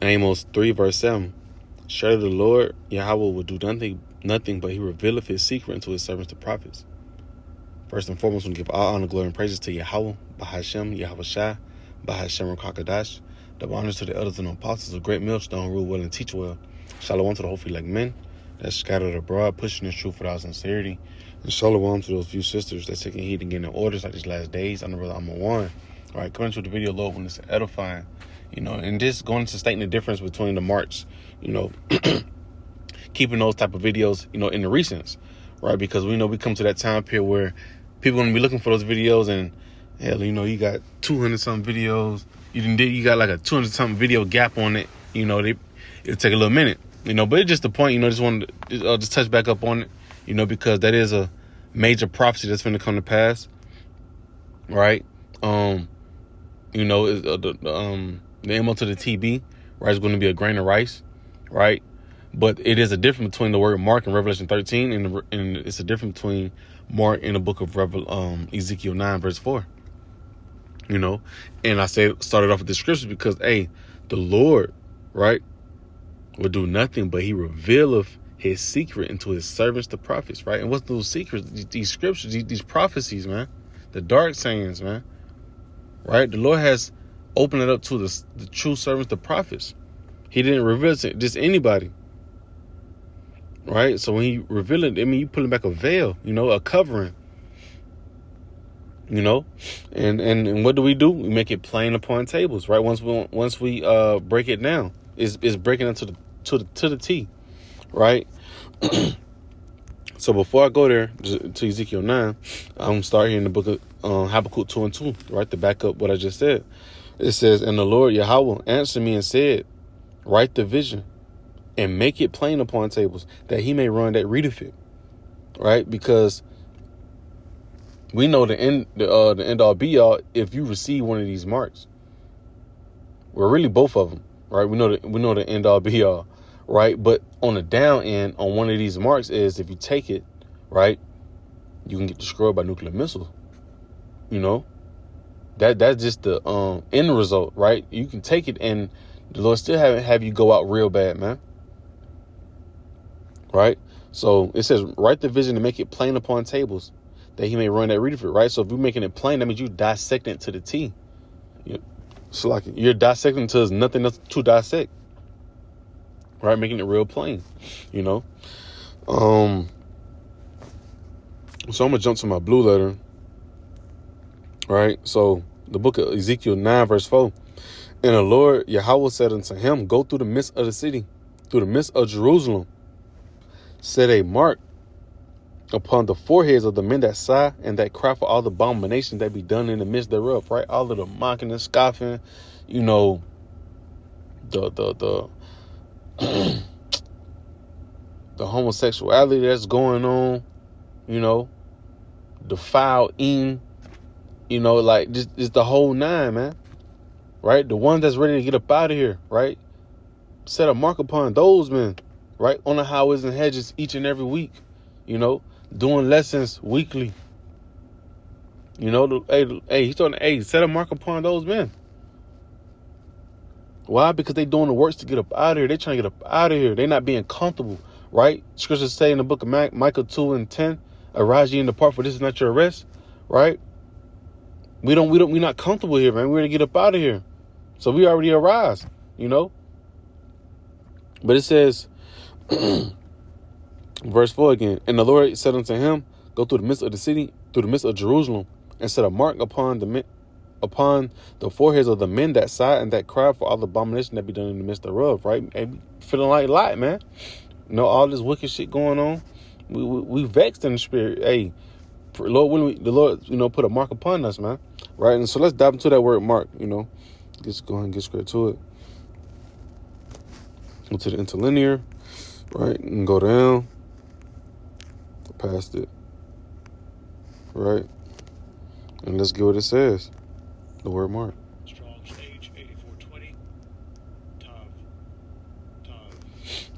Amos 3 verse 7. Surely the Lord Yahweh will do nothing, but he revealeth his secret unto his servants the prophets. First and foremost, we give all honor, glory, and praises to Yahweh, Bahashem, Yahweh Shai, Bahashem Rakakadash. Double honors to the elders and apostles of great millstone, rule well and teach well. Shalom to the hopefully like men that scattered abroad, pushing the truth without sincerity. And shalom to those few sisters that's taking heed and getting their orders like these last days. I'm the brother I'm one. All right, coming to the video, Lord, when it's edifying, and just going to stating the difference between the marks, keeping those type of videos, in the recents, right? Because we know we come to that time period where people are going to be looking for those videos, and hell, you got 200 something videos. You got like a 200 something video gap on it. It'll take a little minute, but it's just the point, just wanted to just touch back up on it, because that is a major prophecy that's going to come to pass, right? The MO to the TB, right, is going to be a grain of rice, right? But it is a difference between the word Mark in Revelation 13 and it's a difference between Mark in the book of Ezekiel 9 verse 4. And I started off with the scriptures because, the Lord, right, will do nothing, but he revealeth his secret into his servants, the prophets, right? And what's those secrets? These scriptures, these prophecies, man, the dark sayings, man, right? The Lord has opened it up to the true servants, the prophets. He didn't reveal it to just anybody, right? So when he revealed it, you pulling back a veil, a covering, and what do? We make it plain upon tables, right? Once we break it down, it's breaking it to the T, right? So before I go there to Ezekiel 9, I'm going to start here in the book of Habakkuk 2 and 2, right? To back up what I just said. It says, and the Lord Yahweh answered me and said, write the vision and make it plain upon tables, that he may run that readeth it, right? Because we know the end all be all if you receive one of these marks. Well, really both of them, right? We know the end all be all, right? But on the down end, on one of these marks is if you take it, right, you can get destroyed by nuclear missiles. That's just the end result, right? You can take it and the Lord still have you go out real bad, man. Right? So it says, write the vision and make it plain upon tables, that he may run that readeth it, right? So if you're making it plain, that means you dissecting it to the T. So like you're dissecting until there's nothing else to dissect. Right? Making it real plain, So I'm gonna jump to my blue letter. Right? So the book of Ezekiel 9 verse 4. And the Lord Yahweh said unto him, go through the midst of the city, through the midst of Jerusalem, set a mark upon the foreheads of the men that sigh and that cry for all the abominations that be done in the midst thereof, right? All of the mocking and scoffing, the the homosexuality that's going on, the foul eating, like just the whole nine, man. Right? The ones that's ready to get up out of here, right? Set a mark upon those men, right? On the highways and hedges each and every week, doing lessons weekly. He's talking, set a mark upon those men. Why? Because they doing the works to get up out of here. They trying to get up out of here. They not being comfortable, right? Scriptures say in the book of Micah 2 and 10, arise ye and depart, for this is not your rest, right? We not comfortable here, man. We're to get up out of here. So we already arise, But it says, verse 4 again, and the Lord said unto him, go through the midst of the city, through the midst of Jerusalem, and set a mark upon the foreheads of the men that sigh and that cry for all the abomination that be done in the midst thereof, right? And feeling like light, man. All this wicked shit going on. We vexed in the spirit. Hey, Lord, the Lord, put a mark upon us, man. Right? And so let's dive into that word mark, Just go ahead and get straight to it. Go to the interlinear, right? And go down. Past it. Right? And let's get what it says. The word mark. Strong's H8420. Tav.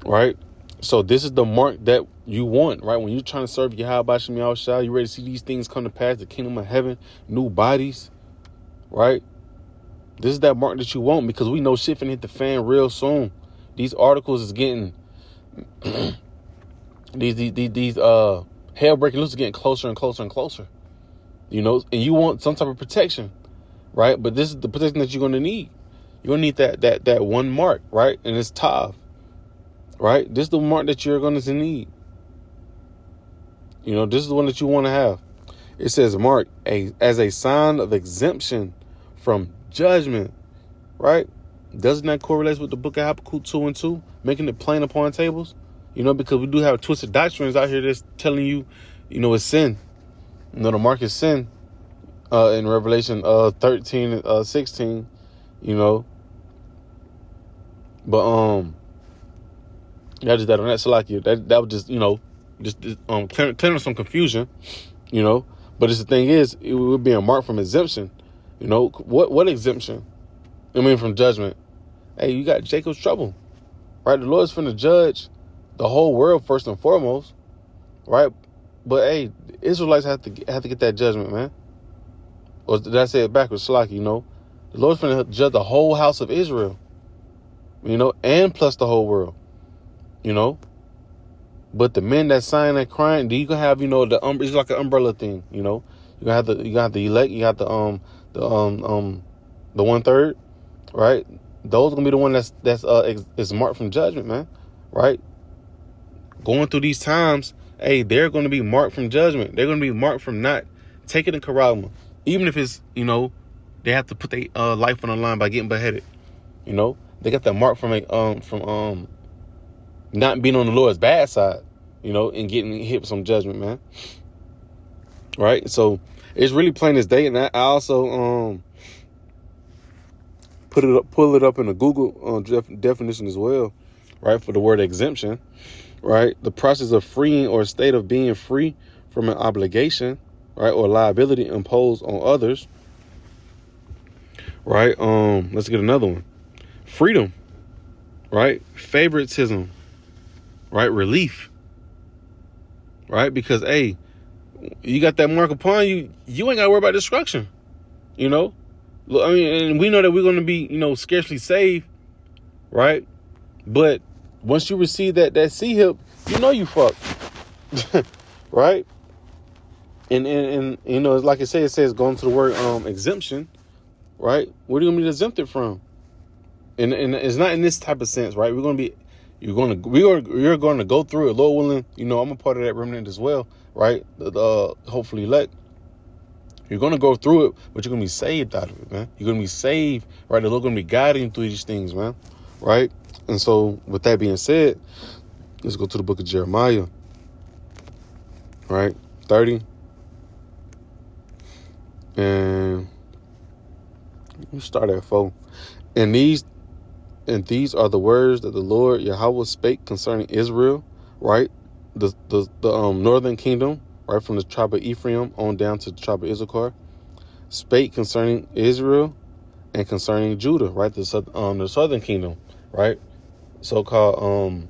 Right? So this is the mark that you want, right? When you're trying to serve Yahweh Shem Yahushua, you ready to see these things come to pass, the kingdom of heaven, new bodies, right? This is that mark that you want, because we know shit finna hit the fan real soon. These articles is getting these hell breaking loose is getting closer and closer and closer. You know, and you want some type of protection, right? But this is the protection that you're gonna need. You're gonna need that one mark, right? And it's Tav, right? This is the mark that you're gonna need. You know, this is the one that you want to have. It says mark as a sign of exemption from judgment, right? Doesn't that correlate with the book of Habakkuk 2:2, making it plain upon tables? You know, because we do have twisted doctrines out here that's telling you, you know, it's sin. You know, the mark is sin in Revelation 13 16, you know. But yeah, just that on that Salakia. That was just, you know, just clearing some confusion, you know. But the thing is, it would be a mark from exemption. You know, what exemption? I mean, from judgment. Hey, you got Jacob's trouble, right? The Lord's finna judge the whole world first and foremost, right? But hey, the Israelites have to get that judgment, man. Or did I say it backwards? Salaki, you know, the Lord's finna judge the whole house of Israel, you know, and plus the whole world, you know. But the men that sign that crying, you can have, you know, it's like an umbrella thing, you know. You got the elect, you got the 1/3, right? Those are gonna be the one that's is marked from judgment, man, right? Going through these times, hey, they're gonna be marked from judgment. They're gonna be marked from not taking the karama, even if it's, you know, they have to put their life on the line by getting beheaded. You know, they got that mark from not being on the Lord's bad side, you know, and getting hit with some judgment, man. Right? So it's really plain as day. And I also pull it up in a Google definition as well, right? For the word exemption, right? The process of freeing or state of being free from an obligation, right, or liability imposed on others, right? Let's get another one. Freedom, right? Favoritism, right? Relief, right? Because, hey, you got that mark upon you, you ain't got to worry about destruction, you know? I mean, and we know that we're going to be, you know, scarcely saved, right? But once you receive that C-hip, you know you fucked, right? And you know, it's like it says going to the word exemption, right? What are you going to be exempted from? And it's not in this type of sense, right? You're going to go through it, Lord willing. You know, I'm a part of that remnant as well, right? Hopefully elect. You're going to go through it, but you're going to be saved out of it, man. You're going to be saved, right? The Lord going to be guiding you through these things, man, right? And so with that being said, let's go to the book of Jeremiah, right? 30. And we start at 4. And these are the words that the Lord Yahweh spake concerning Israel, right? The northern kingdom, right, from the tribe of Ephraim on down to the tribe of Issachar, spake concerning Israel and concerning Judah, right? The southern kingdom, right? So-called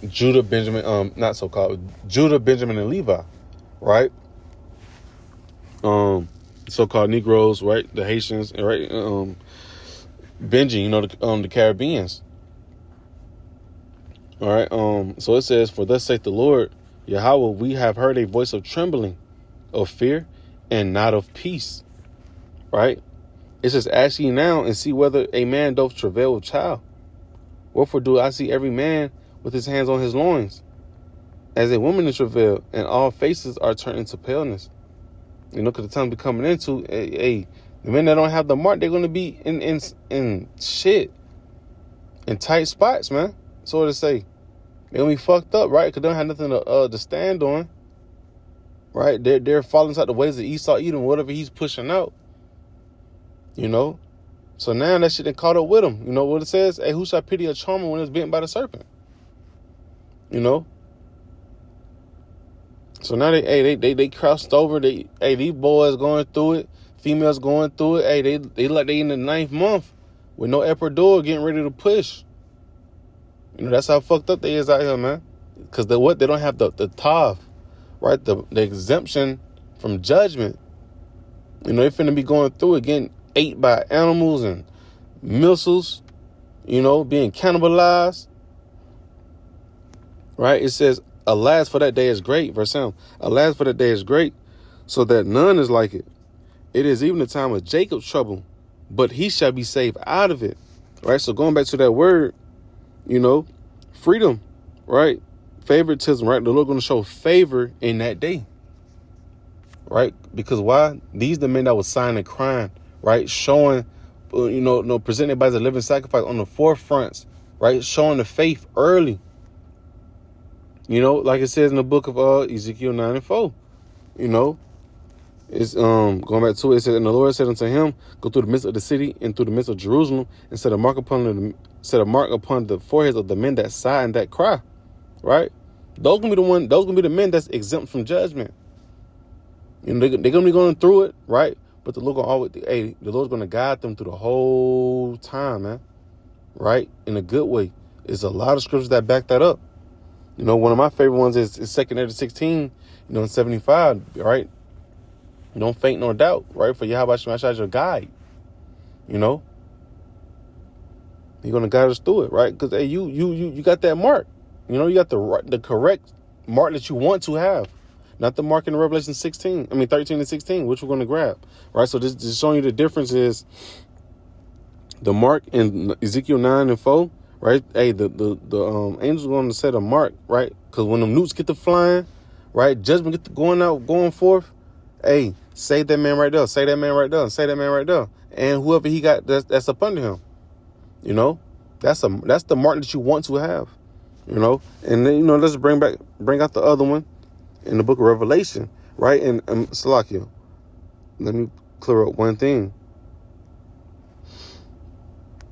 Judah, Benjamin, not so-called Judah, Benjamin, and Levi, right? So-called Negroes, right? The Haitians, right? Benji, you know, the Caribbeans. All right. So it says, for thus saith the Lord Yahweh, we have heard a voice of trembling, of fear, and not of peace. Right? It says, ask ye now and see whether a man doth travail with child. Wherefore do I see every man with his hands on his loins, as a woman in travail, and all faces are turned into paleness. You know, because the time be coming into the men that don't have the mark, they're going to be in shit, in tight spots, man. So to say, they're going to be fucked up, right? Because they don't have nothing to stand on, right? They're falling inside the ways of Esau, eating whatever he's pushing out, you know? So now that shit done caught up with him. You know what it says? Hey, who shall pity a charmer when it's bitten by the serpent? You know? So now they crossed over. These boys going through it, females going through it. Hey, they like they in the 9th month with no epidural, getting ready to push. You know, that's how fucked up they is out here, man. Because they don't have the tav, right? The exemption from judgment. You know, they finna be going through it, getting ate by animals and missiles, being cannibalized, right? It says, alas, for that day is great. Verse 7, alas, for that day is great, so that none is like it. It is even the time of Jacob's trouble, but he shall be saved out of it. Right? So going back to that word, freedom, right? Favoritism, right? The Lord going to show favor in that day. Right? Because why? These the men that was signing crime, right? Showing, presented by the living sacrifice on the forefronts, right? Showing the faith early. Like it says in the book of Ezekiel 9:4, it's going back to it. It says, and the Lord said unto him, go through the midst of the city and through the midst of Jerusalem, and set a mark upon the foreheads of the men that sigh and that cry. Right? Those gonna be the men that's exempt from judgment. They're gonna be going through it, right? But the Lord the Lord's gonna guide them through the whole time, man. Right? In a good way. There's a lot of scriptures that back that up. One of my favorite ones is 2 Ezra 16, in 75, right? Don't faint nor doubt, right? For Yahweh Shemashah is your guide. He's gonna guide us through it, right? Because hey, you got that mark. You got the correct mark that you want to have, not the mark in Revelation 13 and 16, which we're gonna grab, right? So this is showing you the difference is the mark in Ezekiel 9:4, right? Hey, the angels are going to set a mark, right? Because when the newts get to flying, right, judgment get to going forth. Hey, save that man right there. Say that man right there. Say that man right there. And whoever he got that's up under him. That's the mark that you want to have. And then, let's bring out the other one in the book of Revelation, right? And Salakia, let me clear up one thing.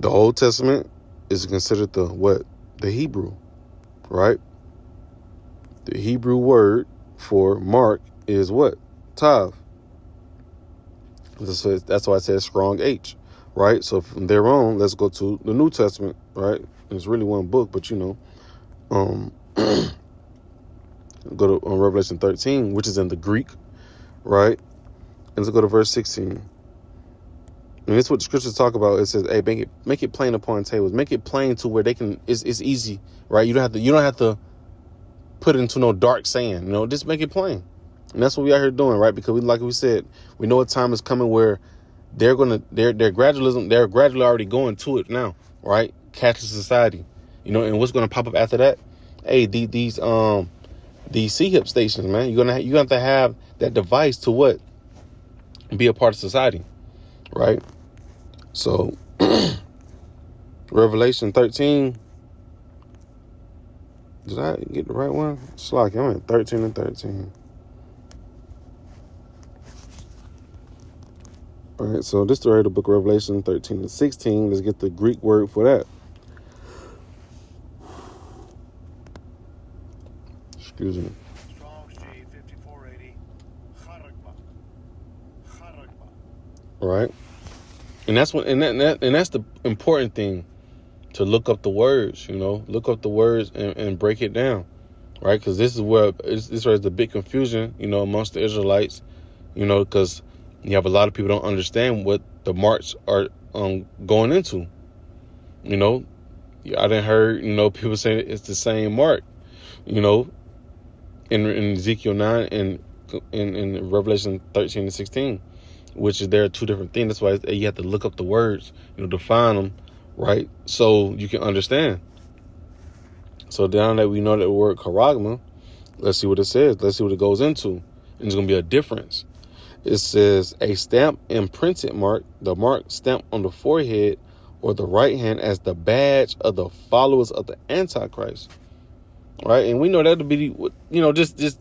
The Old Testament is considered the Hebrew, right? The Hebrew word for mark is what? Tav. That's why I said strong H, right? So from there on, let's go to the New Testament, right? And it's really one book, but go to Revelation 13, which is in the Greek, right? And let's go to verse 16. And this is what the scriptures talk about. It says, "Hey, make it plain upon tables. Make it plain to where they can. It's easy, right? You don't have to put it into no dark saying. Just make it plain." And that's what we out here doing, right? Because like we said, we know a time is coming where they're gradually already going to it now, right? Catholic society, and what's going to pop up after that? Hey, these C-hip stations, man. You're gonna have to have that device to what? Be a part of society, right? So Revelation 13. Did I get the right one? It's like I'm at 13 and 13. All right, so this is the book of Revelation 13 and 16. Let's get the Greek word for that. Excuse me. Strong's G5480. Charagba. Right, and that's what, and that's the important thing, to look up the words. Look up the words and break it down, right? Because this is where this is the big confusion, amongst the Israelites, because you have a lot of people don't understand what the marks are going into. I done heard people saying it's the same mark, in Ezekiel 9 and in Revelation 13 and 16, which is there are two different things. That's why you have to look up the words, define them, right? So you can understand. So now that we know that word charagma, let's see what it says. Let's see what it goes into. And there's going to be a difference. It says a stamp imprinted mark, the mark stamped on the forehead or the right hand as the badge of the followers of the Antichrist. Right? And we know that to be, just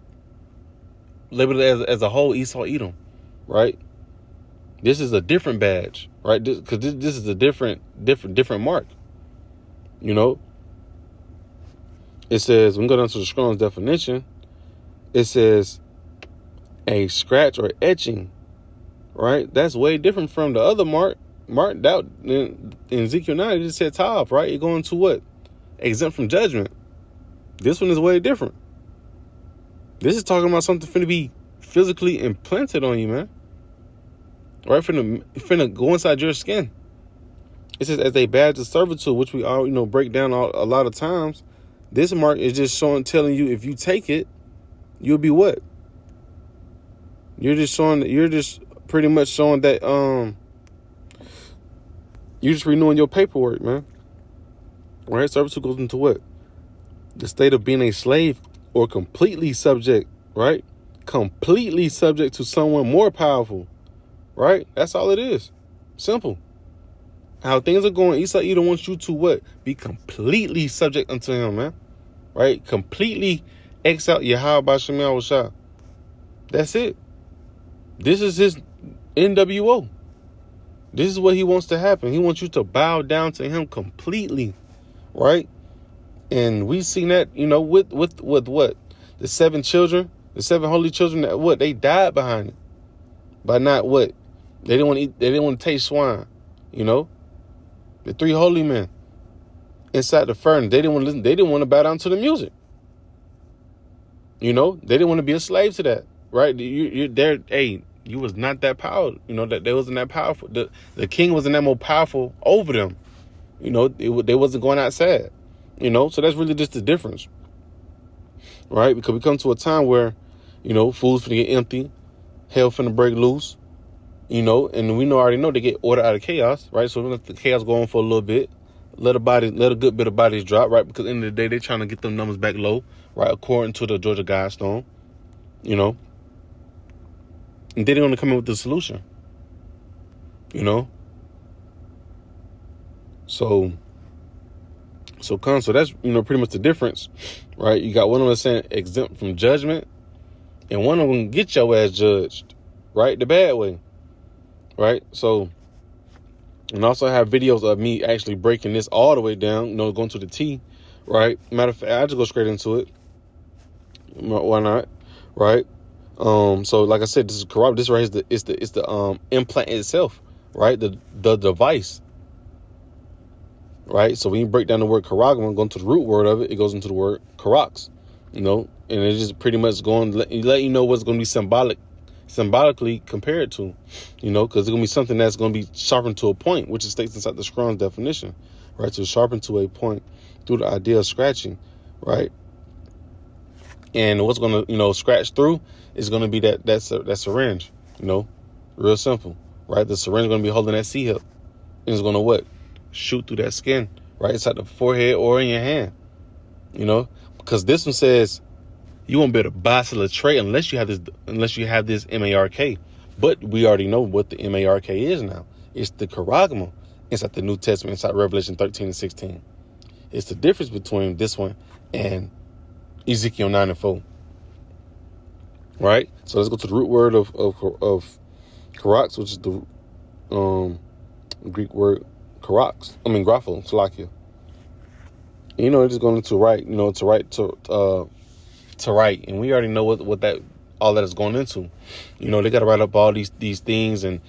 labeled as a whole Esau Edom. Right? This is a different badge. Right? Because this is a different mark. It says, when we go down to the Strong's definition, it says a scratch or etching, right? That's way different from the other mark out in Ezekiel 9. It just said Tav, right? You're going to what? Exempt from judgment. This one is way different. This is talking about something finna be physically implanted on you, man. Right? Finna go inside your skin. It says as a badge of servitude, which we all, break down a lot of times. This mark is just telling you if you take it, you'll be what? You're just pretty much showing that you're just renewing your paperwork, man. Right? Servitude goes into what? The state of being a slave or completely subject, right? Completely subject to someone more powerful, right? That's all it is. Simple. How things are going, Esau Edom wants you to what? Be completely subject unto him, man. Right? Completely X out Yahweh B'Shem Yahushua. That's it. This is his NWO. This is what he wants to happen. He wants you to bow down to him completely, right? And we've seen that, with what? The 7 children, the 7 holy children that what? They died behind it. By not what? They didn't want to eat, they didn't want to taste swine, The 3 holy men inside the furnace, they didn't want to listen, they didn't want to bow down to the music. They didn't want to be a slave to that, right? You're there, hey, you was not that powerful, that they wasn't that powerful. The king wasn't that more powerful over them. They wasn't going outside. So that's really just the difference, right? Because we come to a time where, food's finna get empty, hell finna break loose, and we already know they get order out of chaos, right? So we let the chaos go on for a little bit, let a good bit of bodies drop, right? Because at the end of the day, they're trying to get them numbers back low, right? According to the Georgia Guidestone, and they didn't want to come in with the solution, So that's, pretty much the difference, right? You got one of them saying exempt from judgment, and one of them get your ass judged, right? The bad way, right? So, and also have videos of me actually breaking this all the way down, going to the T, right? Matter of fact, I just go straight into it. Why not, right? So like I said, this is corrupt. This right here is the implant itself, right? The device. Right, so when you break down the word karagma, going to the root word of it, it goes into the word karax, and it's just pretty much going let you know what's going to be symbolically compared to, because it's going to be something that's going to be sharpened to a point, which it states inside the Strong's definition, right? So sharpened to a point through the idea of scratching, right? And what's going to scratch through is going to be that syringe, real simple, right? The syringe is going to be holding that C hip, and it's going to what? Shoot through that skin, right? Inside the forehead or in your hand, because this one says you won't be able to bacilla tray unless you have this MARK. But we already know what the MARK is now. It's the charagma inside the New Testament, inside Revelation 13 and 16. It's the difference between this one and Ezekiel 9 and 4. Right? So let's go to the root word of karax, which is the Greek word grapho, salakia. It's just going to write, to write, and we already know what that all that is going into. They got to write up all these things and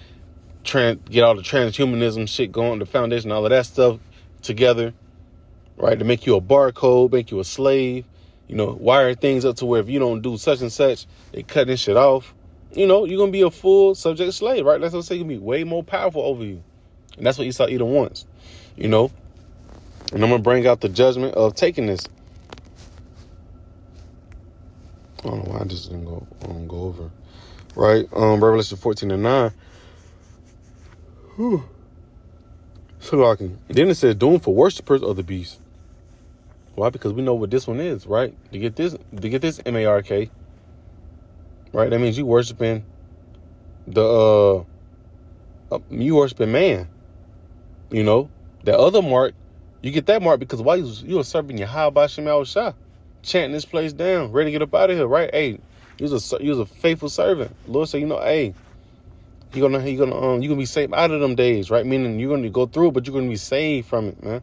get all the transhumanism shit going, the foundation, all of that stuff together, right? To make you a barcode, make you a slave, wire things up to where if you don't do such and such, they cut this shit off. You're gonna be a full subject slave, right? That's what I'm saying. You're gonna be way more powerful over you. And that's what Esau Edom wants, And I'm going to bring out the judgment of taking this. I don't know why I just didn't go over. Right? Revelation 14 and 9. Whew. Then it says, doom for worshipers of the beast. Why? Because we know what this one is, right? To get this MARK, right? That means you worshiping you worshiping man. The other mark, you get that mark because while you were serving Yahweh B'Shem Yahushua, chanting this place down, ready to get up out of here, right? Hey, you was a faithful servant. Lord said, hey, you're gonna be saved out of them days, right? Meaning you're gonna go through it, but you're gonna be saved from it, man.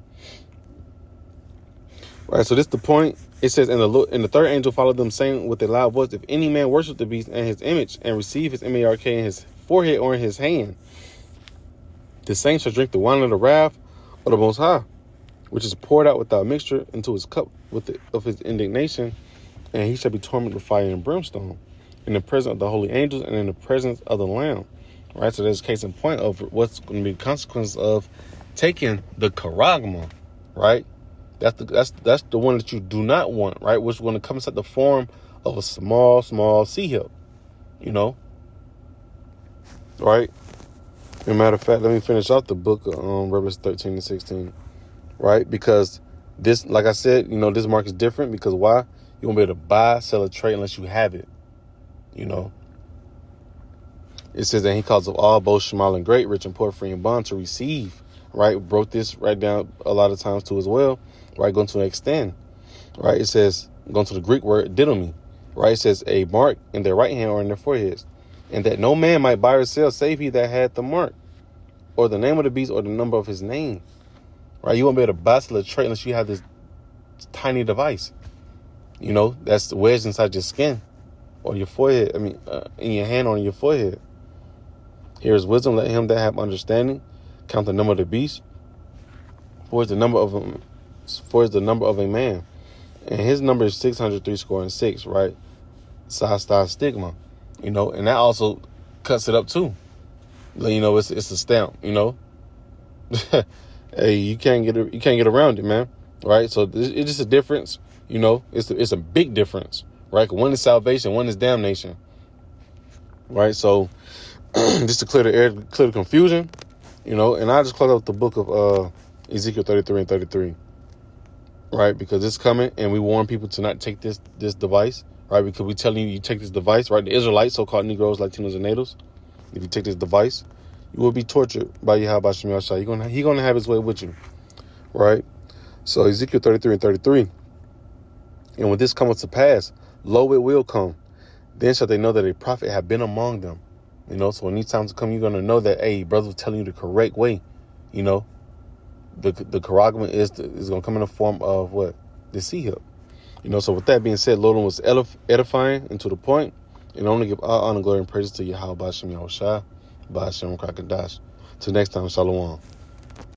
Right. So this is the point. It says, and the third angel followed them, saying with a loud voice, if any man worship the beast and his image and receive his MARK in his forehead or in his hand, the same shall drink the wine of the wrath of the Most High, which is poured out without mixture into his cup of his indignation, and he shall be tormented with fire and brimstone in the presence of the holy angels and in the presence of the Lamb. Right, so there's a case in point of what's going to be the consequence of taking the charagma, right? That's the one that you do not want, right? Which is going to come inside the form of a small sea hip, right? As a matter of fact, let me finish off the book of Revelation 13 and 16, right? Because this, like I said, this mark is different because why? You won't be able to buy, sell, or trade unless you have it, It says that he calls of all, both small and great, rich and poor, free and bond, to receive, right? Broke this right down a lot of times too as well, right? Going to extend, right? It says, going to the Greek word didomi, right? It says a mark in their right hand or in their foreheads, and that no man might buy or sell save he that had the mark, or the name of the beast, or the number of his name, right? You won't be able to buy, sell, or trade unless you have this tiny device, that's wedged inside your skin or your forehead. In your hand or in your forehead. Here is wisdom, let him that have understanding count the number of the beast, for is the number of a man, and his number is 636, right? Stigma, and that also cuts it up too. It's a stamp, Hey, you can't get around it, man. Right? So it's just a difference, It's a big difference, right? One is salvation, one is damnation, right? So just to clear the air, clear the confusion, and I just close out the book of Ezekiel 33 and 33, right? Because it's coming, and we warn people to not take this device, right? Because we telling you take this device, right? The Israelites, so-called Negroes, Latinos, and natives, if you take this device, you will be tortured by Yahweh Shem Yahshua. He's gonna have his way with you, right? So Ezekiel 33 and 33, and when this cometh to pass, lo, it will come. Then shall they know that a prophet have been among them. So when these times come, you're going to know that, hey, brother was telling you the correct way. The charagma is going to come in the form of what? The sea hip. So with that being said, Lord was edifying and to the point, and only give all honor, glory, and praises to Yahweh Ba'ashem Yahushua, Ba'ashem Krakadash. Till next time, Shalom.